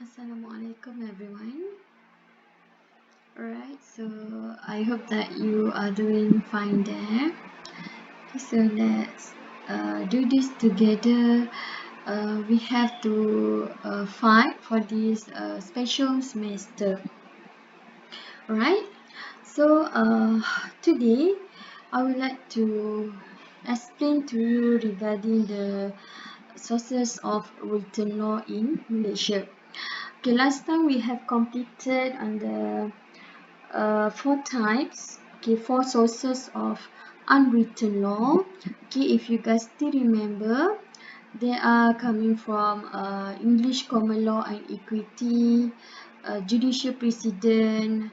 Assalamualaikum everyone. Alright, so I hope that you are doing fine there. Okay, so let's do this together. We have to fight for this special semester. Alright, so today I would like to explain to you regarding the sources of written law in Malaysia. Okay, last time we have completed on the four types, okay, four sources of unwritten law. Okay, if you guys still remember, they are coming from English common law and equity, judicial precedent,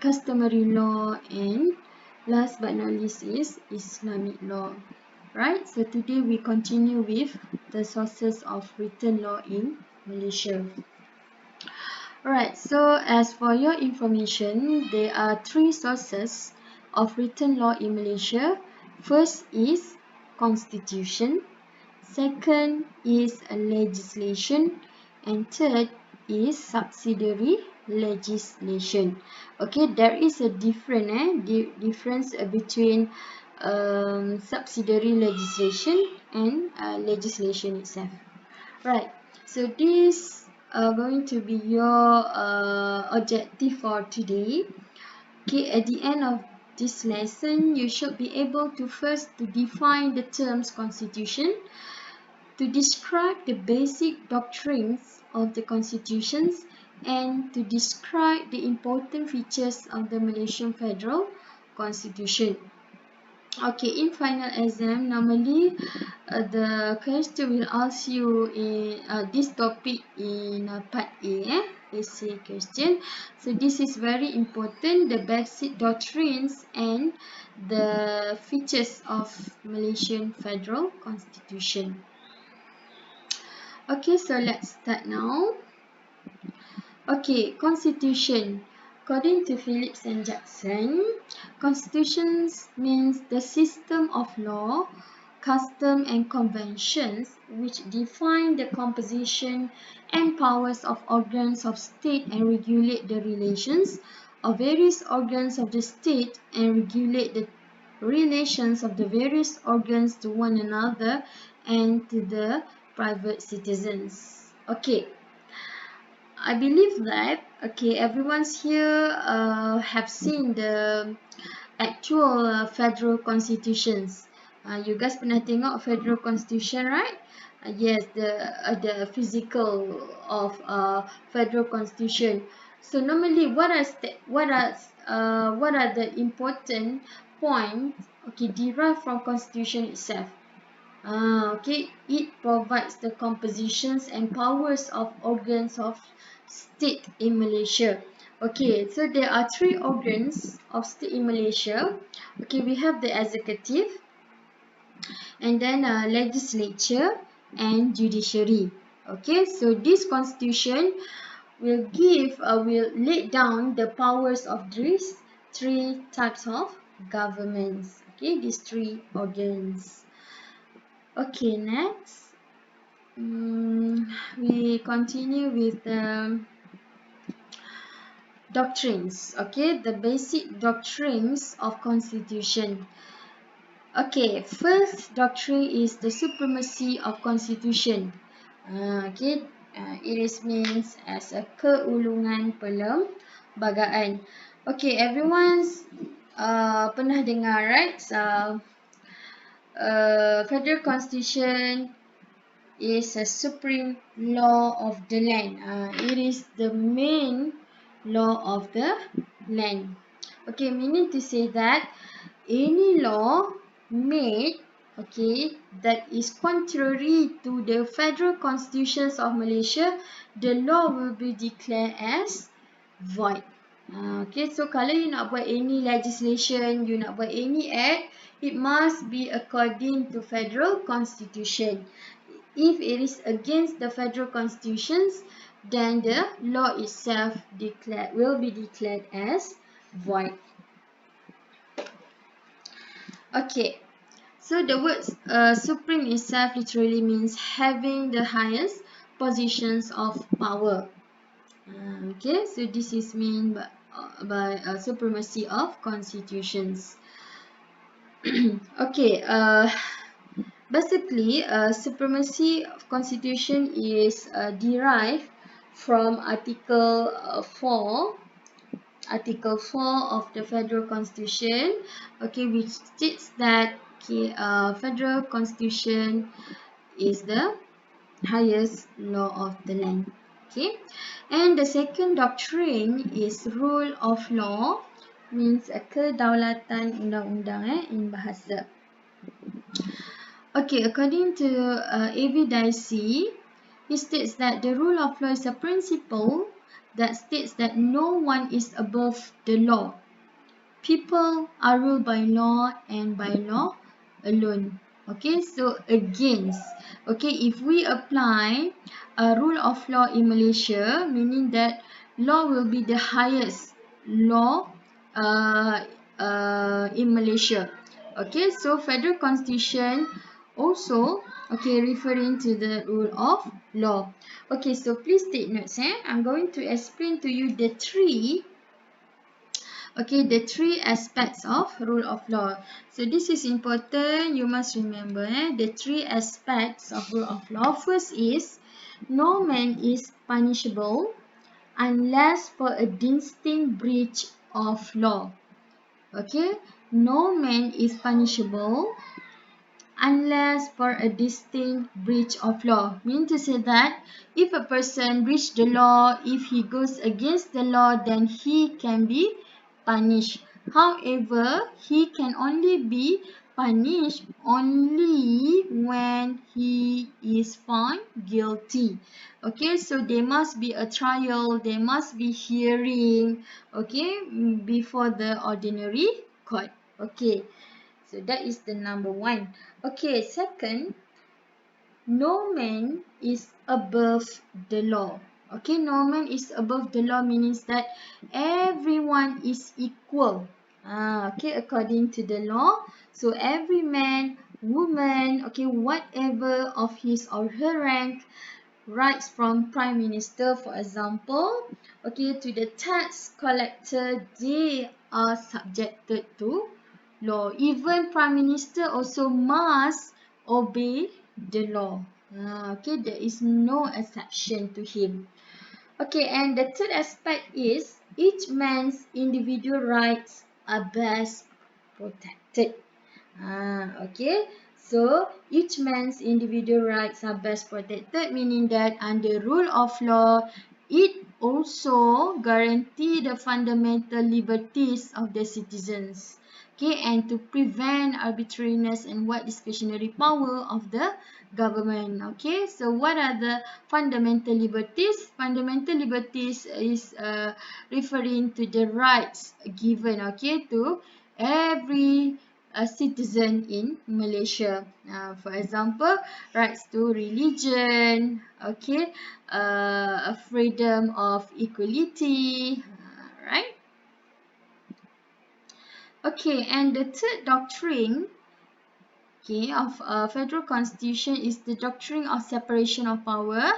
customary law, and last but not least is Islamic law. Right, so today we continue with the sources of written law in Malaysia. Alright, so as for your information, there are three sources of written law in Malaysia. First is constitution, second is legislation, and third is subsidiary legislation. Okay, there is a difference between subsidiary legislation and legislation itself. Right, so this going to be your objective for today. Okay, at the end of this lesson, you should be able to first to define the terms constitution, to describe the basic doctrines of the constitutions, and to describe the important features of the Malaysian Federal Constitution. Okay, in final exam, normally the question will ask you in this topic in part A, essay question. So this is very important, the basic doctrines and the features of Malaysian Federal Constitution. Okay, so let's start now. Okay, Constitution. According to Phillips and Jackson, constitutions means the system of law, custom and conventions which define the composition and powers of organs of state and regulate the relations of various organs of the state and regulate the relations of the various organs to one another and to the private citizens. Okay. I believe that everyone's here have seen the actual federal constitutions. You guys pernah tengok federal constitution, right? Yes, the physical of federal constitution. So normally, what are the important points? Okay, derived from constitution itself. Okay, it provides the compositions and powers of organs of state in Malaysia. Okay, so there are three organs of state in Malaysia. Okay, we have the executive, and then legislature and judiciary. Okay, so this constitution will lay down the powers of these three types of governments. Okay, these three organs. Okay, next. We continue with the doctrines. Okay, the basic doctrines of constitution. Okay, first doctrine is the supremacy of constitution. It is means as a keulungan perlembagaan. Okay, everyone's pernah dengar, right? So, federal constitution is a supreme law of the land. It is the main law of the land. Okay, meaning to say that any law made that is contrary to the federal constitutions of Malaysia, the law will be declared as void. Okay, so kalau you nak buat any legislation, you nak buat any act, it must be according to federal constitution. If it is against the federal constitutions, then the law itself will be declared as void. Okay, so the word supreme itself literally means having the highest positions of power. Okay, so this is mean by supremacy of constitutions. Okay, basically, supremacy of constitution is derived from Article 4 of the Federal Constitution, okay, which states that okay, Federal Constitution is the highest law of the land. Okay, and the second doctrine is rule of law, means kedaulatan undang-undang in bahasa. Okay, according to A.V. Dicey, he states that the rule of law is a principle that states that no one is above the law. People are ruled by law and by law alone. Okay, so against, okay, if we apply a rule of law in Malaysia, meaning that law will be the highest law uh, in Malaysia. Okay, so federal constitution also, okay, referring to the rule of law. Okay, so please take notes. I'm going to explain to you the three aspects of rule of law. So this is important. You must remember the three aspects of rule of law. First is no man is punishable unless for a distinct breach of law. Okay, no man is punishable unless for a distinct breach of law. Mean to say that if a person breach the law, if he goes against the law, then he can be punished. However, he can only be punished only when he is found guilty. Okay, so there must be a trial, there must be hearing, okay, before the ordinary court. Okay, so that is the number one. Okay, second, no man is above the law. Okay, no man is above the law means that everyone is equal. Okay, according to the law. So every man, woman, okay, whatever of his or her rank, rights from prime minister, for example, okay, to the tax collector, they are subjected to law. Even prime minister also must obey the law. Okay, there is no exception to him. Okay, and the third aspect is each man's individual rights are best protected. Okay, so each man's individual rights are best protected, meaning that under rule of law, it also guarantee the fundamental liberties of the citizens. Okay, and to prevent arbitrariness and wide discretionary power of the government. Okay, so what are the fundamental liberties? Fundamental liberties is referring to the rights given, okay, to every a citizen in Malaysia. For example, rights to religion, okay, freedom of equality, right? Okay, and the third doctrine, okay, of federal constitution is the doctrine of separation of power.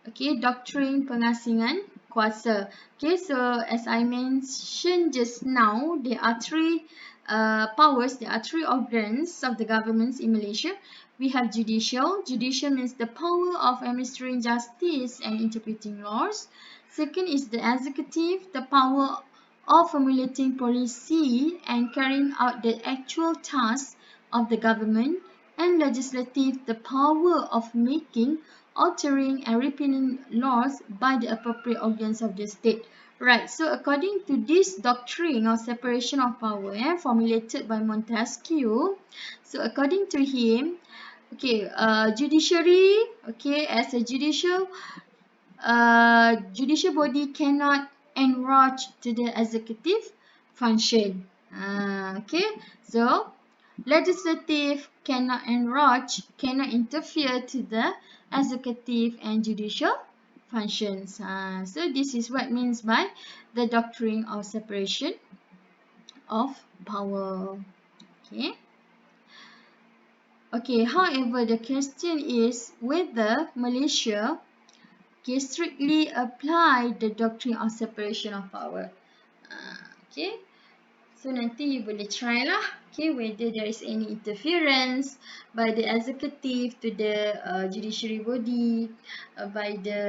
Okay, doctrine pengasingan kuasa. Okay, so as I mentioned just now, there are three powers, there are three organs of the governments in Malaysia. We have judicial. Judicial means the power of administering justice and interpreting laws. Second is the executive, the power of formulating policy and carrying out the actual tasks of the government. And legislative, the power of making, altering and repealing laws by the appropriate organs of the state. Right, so according to this doctrine of separation of power formulated by Montesquieu, so according to him, okay, judiciary, okay, as a judicial body cannot enlarge to the executive function. Okay, so legislative cannot enlarge, cannot interfere to the executive and judicial functions. So this is what means by the doctrine of separation of power. Okay. Okay, however, the question is whether Malaysia, okay, strictly apply the doctrine of separation of power. Okay, so nanti you boleh try lah, okay, whether there is any interference by the executive to the judiciary body, by the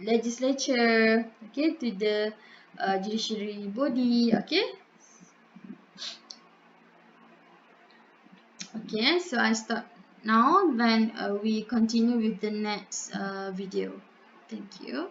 legislature, okay, to the judiciary body, okay. Okay, so I stop now, then we continue with the next video. Thank you.